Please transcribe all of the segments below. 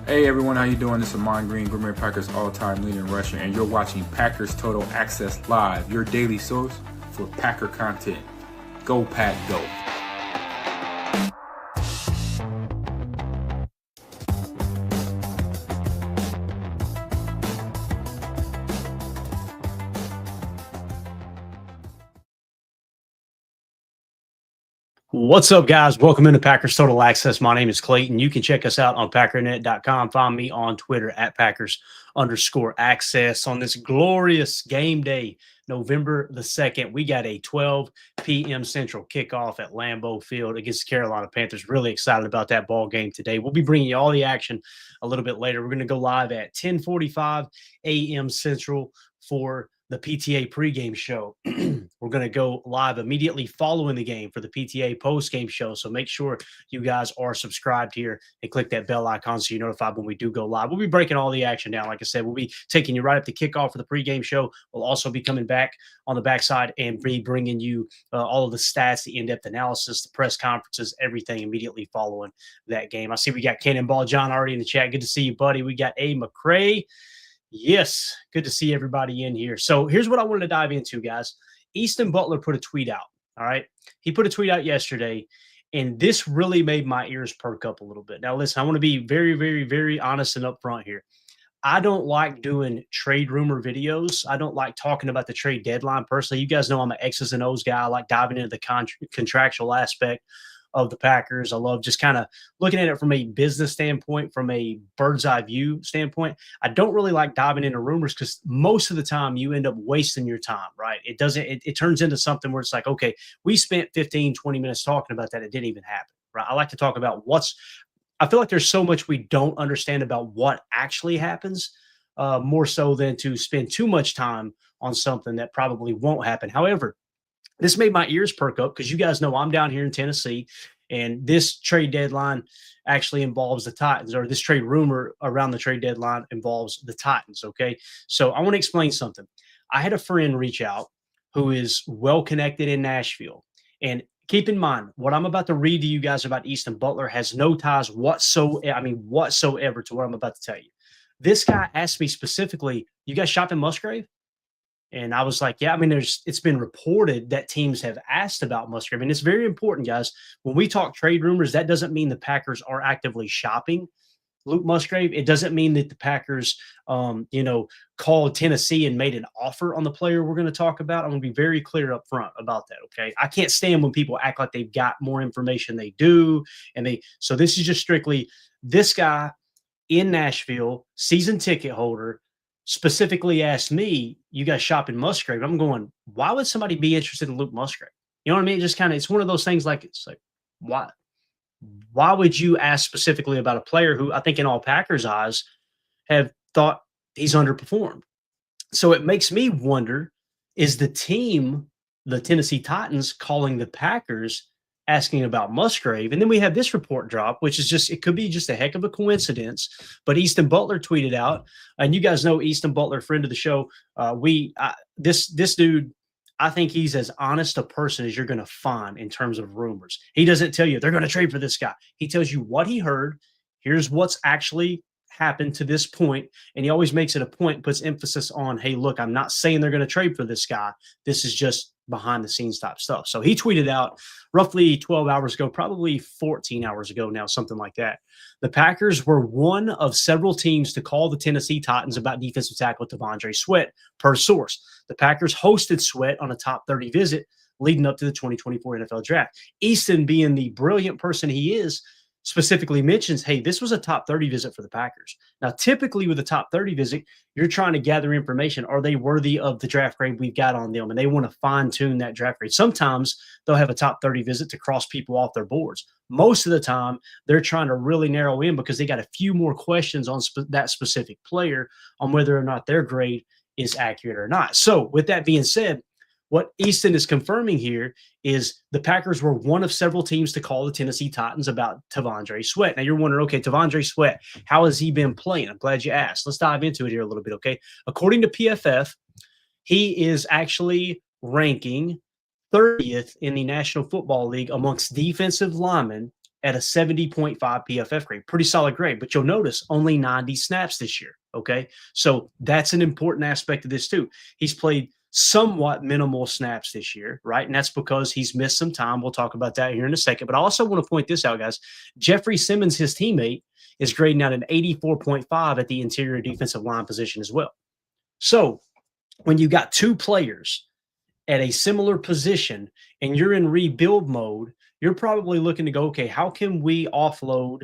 Hey everyone, how you doing? This is Amon Green, Green Bay Packers all-time leader in rushing, and you're watching Packers Total Access Live, your daily source for Packer content. Go Pack, go! What's up, guys? Welcome into Packers Total Access. My name is Clayton. You can check us out on Packernet.com. Find me on Twitter at Packers_access. On this glorious game day, November the 2nd, we got a 12 p.m. Central kickoff at Lambeau Field against the Carolina Panthers. Really excited about that ball game today. We'll be bringing you all the action a little bit later. We're going to go live at 10:45 a.m. Central for the PTA pregame show. We're going to go live immediately following the game for the PTA postgame show. So make sure you guys are subscribed here and click that bell icon so you're notified when we do go live. We'll be breaking all the action down. Like I said, we'll be taking you right up to kickoff for the pregame show. We'll also be coming back on the backside and be bringing you all of the stats, the in-depth analysis, the press conferences, everything immediately following that game. I see we got Cannonball John already in the chat. Good to see you, buddy. We got A. McCray. Yes, good to see everybody in here. So here's what I wanted to dive into, guys. Easton Butler put a tweet out, all right? He put a tweet out yesterday, and this really made my ears perk up a little bit. Now, listen, I want to be very, very, very honest and upfront here. I don't like doing trade rumor videos. I don't like talking about the trade deadline personally. You guys know I'm an X's and O's guy. I like diving into the contractual aspect of the Packers. I love just kind of looking at it from a business standpoint, from a bird's eye view standpoint. I don't really like diving into rumors because most of the time you end up wasting your time, right? It turns into something where it's like, okay, we spent 15, 20 minutes talking about that. It didn't even happen, right? I like to talk about I feel like there's so much we don't understand about what actually happens, more so than to spend too much time on something that probably won't happen. However, this made my ears perk up because you guys know I'm down here in Tennessee, and this trade deadline actually involves the Titans, or this trade rumor around the trade deadline involves the Titans. Okay. So I want to explain something. I had a friend reach out who is well connected in Nashville. And keep in mind, what I'm about to read to you guys about Easton Butler has no ties whatsoever to what I'm about to tell you. This guy asked me specifically, you guys shop in Musgrave? And I was like, yeah, I mean, it's been reported that teams have asked about Musgrave. And it's very important, guys. When we talk trade rumors, that doesn't mean the Packers are actively shopping Luke Musgrave. It doesn't mean that the Packers, called Tennessee and made an offer on the player we're going to talk about. I'm going to be very clear up front about that, okay? I can't stand when people act like they've got more information they do. So this is just strictly this guy in Nashville, season ticket holder, specifically asked me, you guys shop in Musgrave. I'm going, why would somebody be interested in Luke Musgrave? You know what I mean? Just kind of, it's one of those things like, it's like, why would you ask specifically about a player who I think in all Packers eyes have thought he's underperformed? So it makes me wonder, is the team, the Tennessee Titans, calling the Packers asking about Musgrave? And then we have this report drop, which is it could be just a heck of a coincidence. But Easton Butler tweeted out, and you guys know Easton Butler, friend of the show. This dude, I think he's as honest a person as you're going to find in terms of rumors. He doesn't tell you they're going to trade for this guy. He tells you what he heard. Here's what's actually happened to this point. And he always makes it a point, puts emphasis on, hey, look, I'm not saying they're going to trade for this guy. This is just behind the scenes type stuff. So he tweeted out roughly 12 hours ago, probably 14 hours ago now, something like that. The Packers were one of several teams to call the Tennessee Titans about defensive tackle T'Vondre Sweat, per source. The Packers hosted Sweat on a top 30 visit leading up to the 2024 NFL Draft. Easton, being the brilliant person he is, specifically mentions, hey, this was a top 30 visit for the Packers. Now, typically with a top 30 visit, you're trying to gather information. Are they worthy of the draft grade we've got on them? And they want to fine tune that draft grade. Sometimes they'll have a top 30 visit to cross people off their boards. Most of the time, they're trying to really narrow in because they got a few more questions on that specific player on whether or not their grade is accurate or not. So with that being said, what Easton is confirming here is the Packers were one of several teams to call the Tennessee Titans about T'Vondre Sweat. Now you're wondering, okay, T'Vondre Sweat, how has he been playing? I'm glad you asked. Let's dive into it here a little bit, okay? According to PFF, he is actually ranking 30th in the National Football League amongst defensive linemen at a 70.5 PFF grade. Pretty solid grade, but you'll notice only 90 snaps this year. Okay. So that's an important aspect of this too. He's played somewhat minimal snaps this year, right? And that's because he's missed some time. We'll talk about that here in a second. But I also want to point this out, guys. Jeffrey Simmons, his teammate, is grading out an 84.5 at the interior defensive line position as well. So when you got two players at a similar position and you're in rebuild mode, you're probably looking to go, okay, how can we offload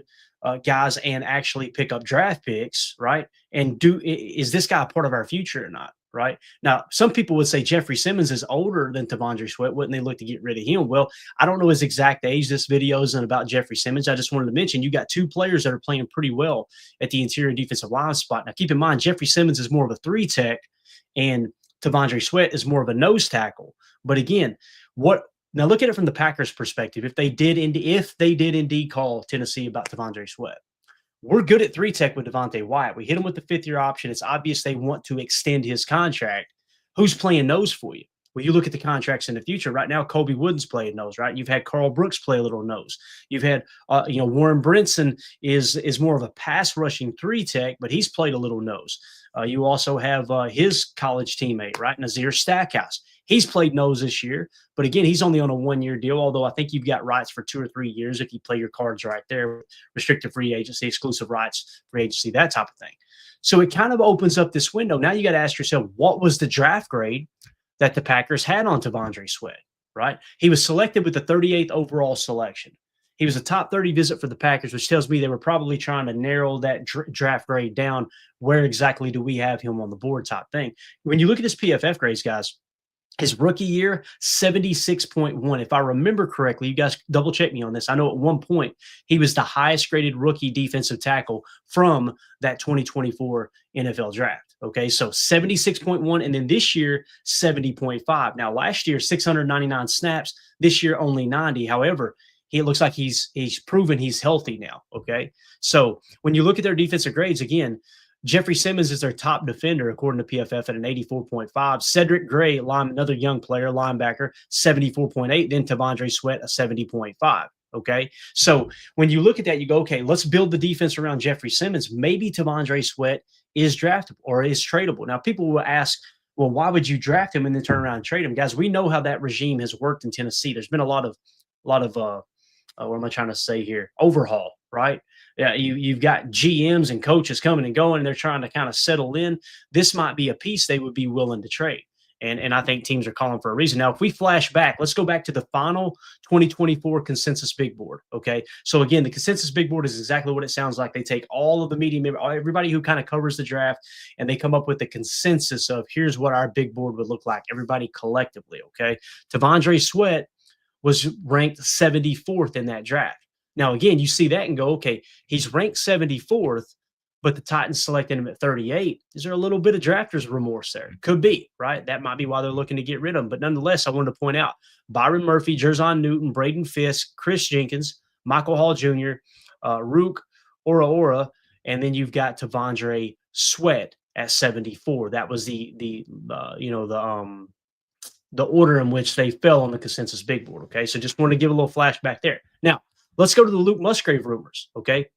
guys and actually pick up draft picks, right? And is this guy a part of our future or not, right? Now, some people would say Jeffrey Simmons is older than T'Vondre Sweat. Wouldn't they look to get rid of him? Well, I don't know his exact age. This video isn't about Jeffrey Simmons. I just wanted to mention you got two players that are playing pretty well at the interior defensive line spot. Now, keep in mind, Jeffrey Simmons is more of a 3 tech and T'Vondre Sweat is more of a nose tackle. But again, now look at it from the Packers' perspective. If they did indeed call Tennessee about T'Vondre Sweat, we're good at 3 tech with Devontae Wyatt. We hit him with the 5th-year option. It's obvious they want to extend his contract. Who's playing nose for you? Well, you look at the contracts in the future. Right now, Kobe Wooden's playing nose, right? You've had Carl Brooks play a little nose. You've had, Warren Brinson is more of a pass rushing 3 tech, but he's played a little nose. You also have his college teammate, right? Nazir Stackhouse. He's played nose this year, but again, he's only on a 1-year deal, although I think you've got rights for 2 or 3 years if you play your cards right there, restricted free agency, exclusive rights, free agency, that type of thing. So it kind of opens up this window. Now you got to ask yourself, what was the draft grade that the Packers had on T'Vondre Sweat, right? He was selected with the 38th overall selection. He was a top 30 visit for the Packers, which tells me they were probably trying to narrow that draft grade down. Where exactly do we have him on the board type thing? When you look at his PFF grades, guys, his rookie year, 76.1. If I remember correctly, you guys double check me on this. I know at one point he was the highest graded rookie defensive tackle from that 2024 NFL draft. Okay, so 76.1. And then this year, 70.5. Now, last year, 699 snaps. This year, only 90. However, it looks like he's proven he's healthy now. Okay, so when you look at their defensive grades, again, Jeffrey Simmons is their top defender, according to PFF, at an 84.5. Cedric Gray, another young player, linebacker, 74.8. Then T'Vondre Sweat, a 70.5. Okay, so when you look at that, you go, okay, let's build the defense around Jeffrey Simmons. Maybe T'Vondre Sweat is draftable or is tradable. Now, people will ask, well, why would you draft him and then turn around and trade him? Guys, we know how that regime has worked in Tennessee. There's been a lot of what am I trying to say here? Overhaul, right? Yeah, you've got GMs and coaches coming and going, and they're trying to kind of settle in. This might be a piece they would be willing to trade. And I think teams are calling for a reason. Now, if we flash back, let's go back to the final 2024 consensus big board. Okay. So again, the consensus big board is exactly what it sounds like. They take all of the media, everybody who kind of covers the draft, and they come up with the consensus of here's what our big board would look like. Everybody collectively. Okay. T'Vondre Sweat was ranked 74th in that draft. Now, again, you see that and go, okay, he's ranked 74th, but the Titans selected him at 38. Is there a little bit of drafter's remorse there? Could be, right? That might be why they're looking to get rid of him. But nonetheless, I wanted to point out Byron Murphy, Jerzon Newton, Braden Fisk, Chris Jenkins, Michael Hall Jr., Rook Ora, and then you've got T'Vondre Sweat at 74. That was the order in which they fell on the consensus big board. Okay, so just wanted to give a little flashback there. Now, let's go to the Luke Musgrave rumors. Okay,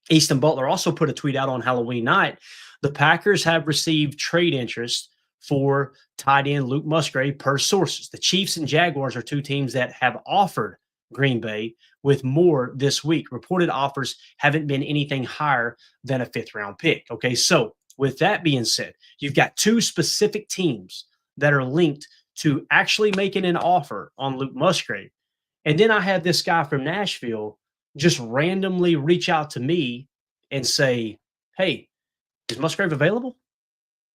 Easton Butler also put a tweet out on Halloween night. The Packers have received trade interest for tight end Luke Musgrave per sources. The Chiefs and Jaguars are two teams that have offered Green Bay with more this week. Reported offers haven't been anything higher than a 5th-round pick. Okay, so with that being said, you've got two specific teams that are linked to actually making an offer on Luke Musgrave. And then I had this guy from Nashville just randomly reach out to me and say, hey, is Musgrave available?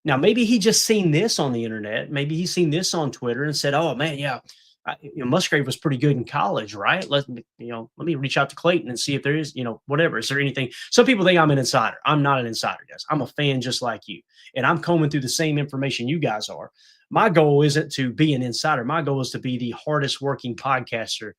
Now, maybe he just seen this on the internet. Maybe he's seen this on Twitter and said, oh, man, yeah, Musgrave was pretty good in college, right? Let me reach out to Clayton and see if there is, whatever. Is there anything? Some people think I'm an insider. I'm not an insider, guys. I'm a fan just like you. And I'm combing through the same information you guys are. My goal isn't to be an insider. My goal is to be the hardest working podcaster,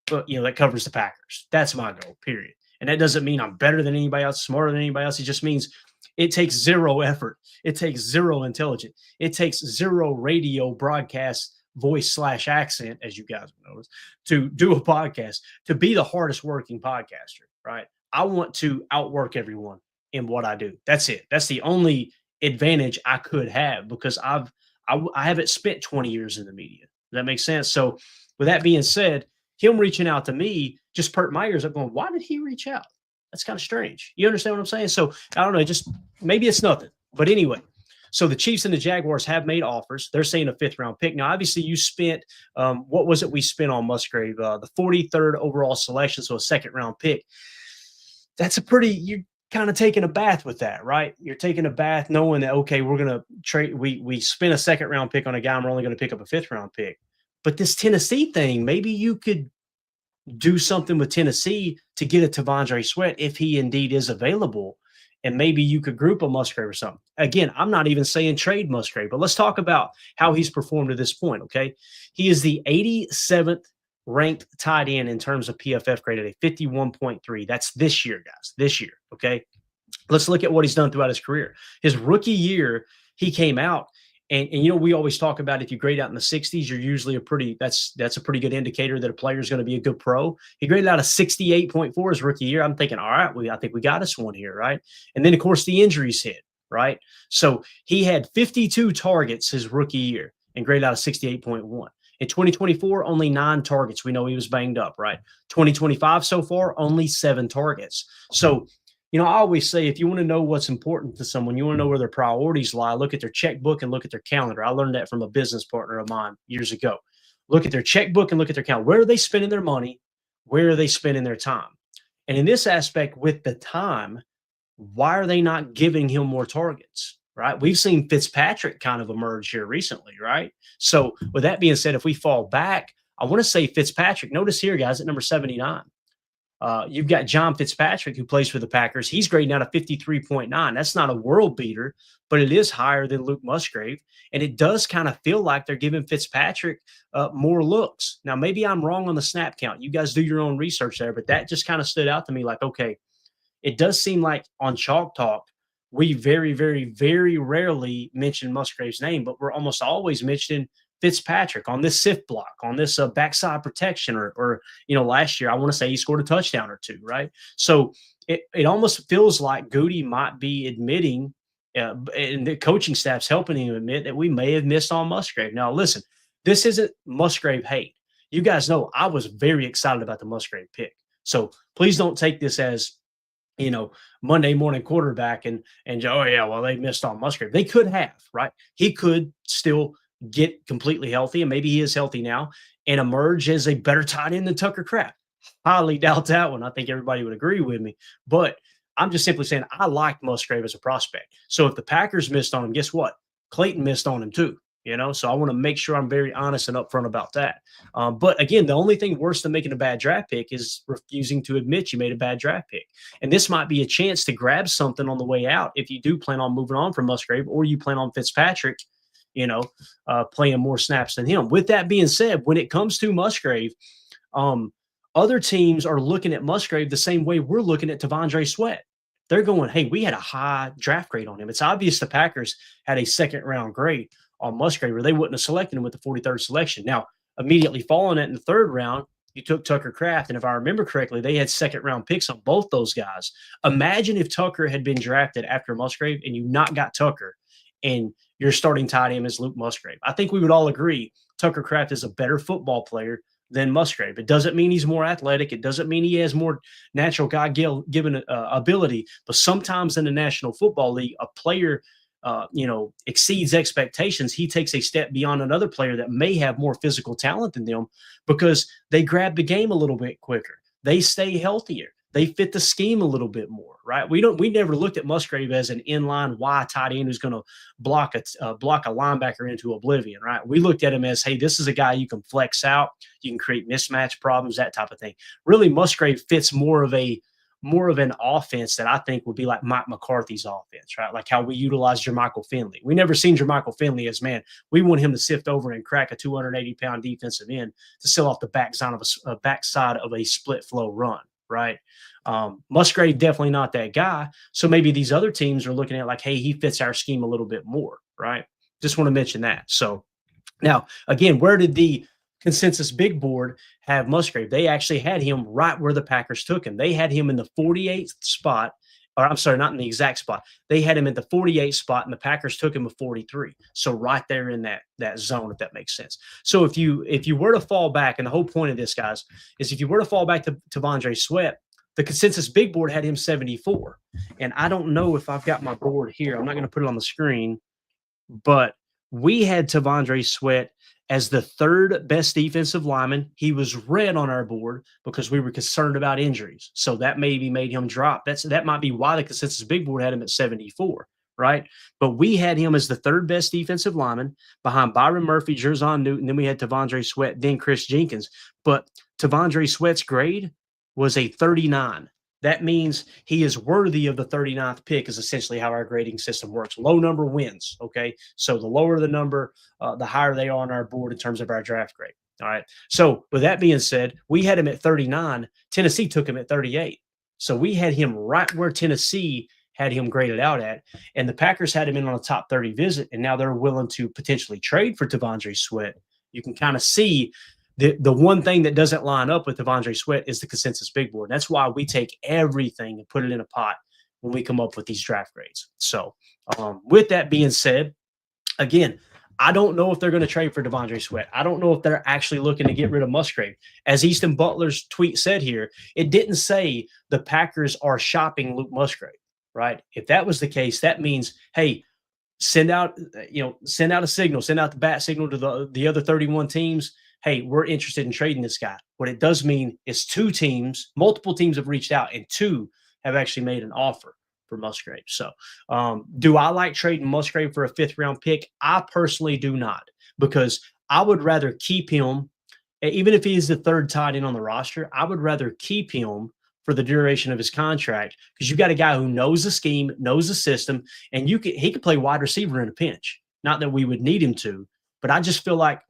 that covers the Packers. That's my goal, period. And that doesn't mean I'm better than anybody else, smarter than anybody else. It just means it takes zero effort. It takes zero intelligence. It takes zero radio broadcast voice/accent, as you guys know, to do a podcast, to be the hardest working podcaster, right? I want to outwork everyone in what I do. That's it. That's the only advantage I could have because I haven't spent 20 years in the media. Does that make sense? So, with that being said, him reaching out to me just perked my ears up, going, "Why did he reach out? That's kind of strange." You understand what I'm saying? So, I don't know. Just maybe it's nothing, but anyway. So the Chiefs and the Jaguars have made offers. They're saying a 5th-round pick. Now, obviously, you spent what was it we spent on Musgrave? The 43rd overall selection, so a 2nd-round pick. That's a pretty. You're kind of taking a bath with that, right? You're taking a bath knowing that okay, we're gonna trade. We spent a 2nd-round pick on a guy, and we're only going to pick up a 5th-round pick. But this Tennessee thing, maybe you could do something with Tennessee to get a T'Vondre Sweat if he indeed is available. And maybe you could group a Musgrave or something. Again, I'm not even saying trade Musgrave, but let's talk about how he's performed to this point, okay? He is the 87th ranked tight end in terms of PFF grade at a 51.3. That's this year, guys, this year, okay? Let's look at what he's done throughout his career. His rookie year, he came out, and you know, we always talk about if you grade out in the 60s, you're usually that's a pretty good indicator that a player is going to be a good pro. He graded out a 68.4 his rookie year. I'm thinking, all right, I think we got us one here, right? And then, of course, the injuries hit, right? So he had 52 targets his rookie year and graded out a 68.1. In 2024, only 9 targets. We know he was banged up, right? 2025 so far, only 7 targets. So, you know, I always say if you want to know what's important to someone, you want to know where their priorities lie, look at their checkbook and look at their calendar. I learned that from a business partner of mine years ago. Look at their checkbook and look at their calendar. Where are they spending their money? Where are they spending their time? And in this aspect, with the time, why are they not giving him more targets, right? We've seen Fitzpatrick kind of emerge here recently, right? So with that being said, if we fall back, I want to say Fitzpatrick. Notice here, guys, at number 79. You've got John Fitzpatrick, who plays for the Packers. He's grading out a 53.9. That's not a world beater, but it is higher than Luke Musgrave. And it does kind of feel like they're giving Fitzpatrick more looks. Now, maybe I'm wrong on the snap count. You guys do your own research there, but that just kind of stood out to me like, okay, it does seem like on Chalk Talk, we very, very, very rarely mention Musgrave's name, but we're almost always mentioning Fitzpatrick on this SIF block, on this backside protection, or you know, last year I want to say he scored a touchdown or 2, right? So it almost feels like Goody might be admitting, and the coaching staff's helping him admit that we may have missed on Musgrave. Now, listen, this isn't Musgrave hate. You guys know I was very excited about the Musgrave pick, so please don't take this as, you know, Monday morning quarterback and oh yeah, well they missed on Musgrave. They could have, right? He could still get completely healthy, and maybe he is healthy now, and emerge as a better tight end than Tucker Kraft. Highly doubt that one. I think everybody would agree with me. But I'm just simply saying I liked Musgrave as a prospect. So if the Packers missed on him, guess what? Clayton missed on him too. You know, so I want to make sure I'm very honest and upfront about that. But again, the only thing worse than making a bad draft pick is refusing to admit you made a bad draft pick. And this might be a chance to grab something on the way out if you do plan on moving on from Musgrave, or you plan on Fitzpatrick, you know, playing more snaps than him. With that being said, when it comes to Musgrave, other teams are looking at Musgrave the same way we're looking at T'Vondre Sweat. They're going, hey, we had a high draft grade on him. It's obvious the Packers had a 2nd-round grade on Musgrave, or they wouldn't have selected him with the 43rd selection. Now, immediately following it in the 3rd round, you took Tucker Kraft, and if I remember correctly, they had 2nd-round picks on both those guys. Imagine if Tucker had been drafted after Musgrave and you not got Tucker, and your starting tight end is Luke Musgrave. I think we would all agree Tucker Kraft is a better football player than Musgrave. It doesn't mean he's more athletic. It doesn't mean he has more natural God-given ability. But sometimes in the National Football League, a player exceeds expectations. He takes a step beyond another player that may have more physical talent than them because they grab the game a little bit quicker. They stay healthier. They fit the scheme a little bit more, right? We never looked at Musgrave as an inline Y tight end who's going to block a linebacker into oblivion, right? We looked at him as, hey, this is a guy you can flex out, you can create mismatch problems, that type of thing. Really, Musgrave fits more of an offense that I think would be like Mike McCarthy's offense, right? Like how we utilize Jermichael Finley. We never seen Jermichael Finley as, man, we want him to sift over and crack a 280-pound defensive end to seal off the backside of a split flow run, right? Musgrave definitely not that guy. So maybe these other teams are looking at like, hey, he fits our scheme a little bit more, right? Just want to mention that. So Now, again, where did the consensus big board have Musgrave? They actually had him right where the Packers took him. They had him in the 48th spot, or I'm sorry, not in the exact spot. They had him at the 48th spot, and the Packers took him at 43. So right there in that zone, if that makes sense. So if you were to fall back, and the whole point of this, guys, is if you were to fall back to T'Vondre Sweat, the consensus big board had him 74. And I don't know if I've got my board here. I'm not going to put it on the screen, but we had T'Vondre Sweat as the third best defensive lineman. He was red on our board because we were concerned about injuries. So that maybe made him drop. That might be why the consensus big board had him at 74, right? But we had him as the third best defensive lineman behind Byron Murphy, Jerzon Newton. Then we had T'Vondre Sweat, then Chris Jenkins. But T'Vondre Sweat's grade was a 39. That means he is worthy of the 39th pick, is essentially how our grading system works. Low number wins, okay? So the lower the number, the higher they are on our board in terms of our draft grade, all right? So with that being said, we had him at 39. Tennessee took him at 38. So we had him right where Tennessee had him graded out at, and the Packers had him in on a top 30 visit, and now they're willing to potentially trade for T'Vondre Sweat. You can kind of see the one thing that doesn't line up with T'Vondre Sweat is the consensus big board. That's why we take everything and put it in a pot when we come up with these draft grades. So with that being said, again, I don't know if they're going to trade for T'Vondre Sweat. I don't know if they're actually looking to get rid of Musgrave. As Easton Butler's tweet said here, it didn't say the Packers are shopping Luke Musgrave, right? If that was the case, that means, hey, send out a signal, send out the bat signal to the other 31 teams. Hey, we're interested in trading this guy. What it does mean is multiple teams have reached out, and 2 have actually made an offer for Musgrave. So do I like trading Musgrave for a 5th-round pick? I personally do not, because I would rather keep him, even if he's the 3rd tight end on the roster, I would rather keep him for the duration of his contract, because you got a guy who knows the scheme, knows the system, and he could play wide receiver in a pinch. Not that we would need him to, but I just feel like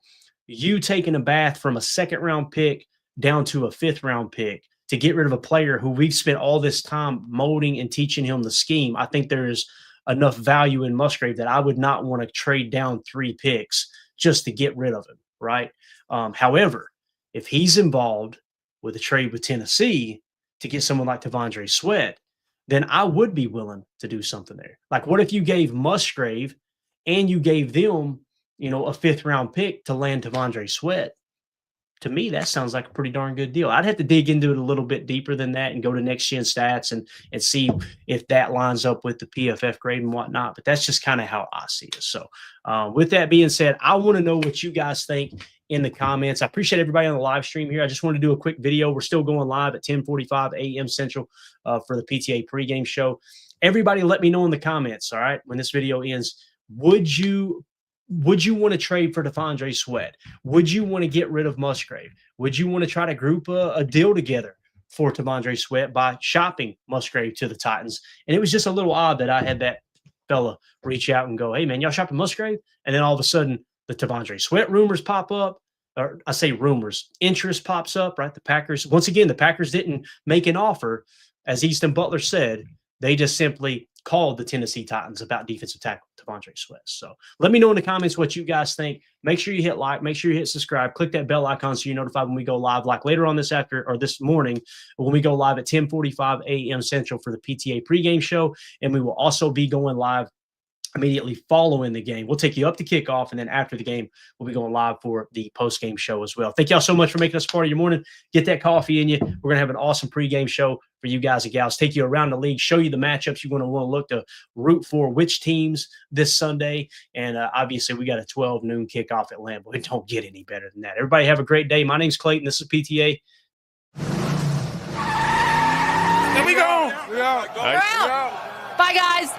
you taking a bath from a 2nd-round pick down to a 5th-round pick to get rid of a player who we've spent all this time molding and teaching him the scheme, I think there is enough value in Musgrave that I would not want to trade down 3 picks just to get rid of him, right? However, if he's involved with a trade with Tennessee to get someone like T'Vondre Sweat, then I would be willing to do something there. Like, what if you gave Musgrave and you gave them a 5th-round pick to land T'Vondre Sweat? To me, that sounds like a pretty darn good deal. I'd have to dig into it a little bit deeper than that and go to Next Gen Stats and see if that lines up with the PFF grade and whatnot. But that's just kind of how I see it. So with that being said, I want to know what you guys think in the comments. I appreciate everybody on the live stream here. I just wanted to do a quick video. We're still going live at 10:45 a.m. Central for the PTA pregame show. Everybody let me know in the comments, all right, when this video ends, would you want to trade for T'Vondre Sweat? Would you want to get rid of Musgrave? Would you want to try to group a deal together for T'Vondre Sweat by shopping Musgrave to the Titans? And it was just a little odd that I had that fella reach out and go, hey, man, y'all shopping Musgrave? And then all of a sudden, the T'Vondre Sweat rumors pop up. Or I say rumors, interest pops up, right? The Packers, once again, the Packers didn't make an offer. As Easton Butler said, they just simply called the Tennessee Titans about defensive tackle T'Vondre Sweat. So let me know in the comments what you guys think. Make sure you hit like, make sure you hit subscribe, click that bell icon so you're notified when we go live, like later on this morning when we go live at 10:45 a.m. Central for the PTA pregame show. And we will also be going live immediately following the game. We'll take you up to kickoff, and then after the game, we'll be going live for the post-game show as well. Thank y'all so much for making us part of your morning. Get that coffee in you. We're going to have an awesome pregame show for you guys and gals. Take you around the league, show you the matchups you're going to want to look to root for, which teams this Sunday. And obviously, we got a 12 noon kickoff at Lambeau. It don't get any better than that. Everybody have a great day. My name's Clayton. This is PTA. Here we go. We're out. Bye, guys.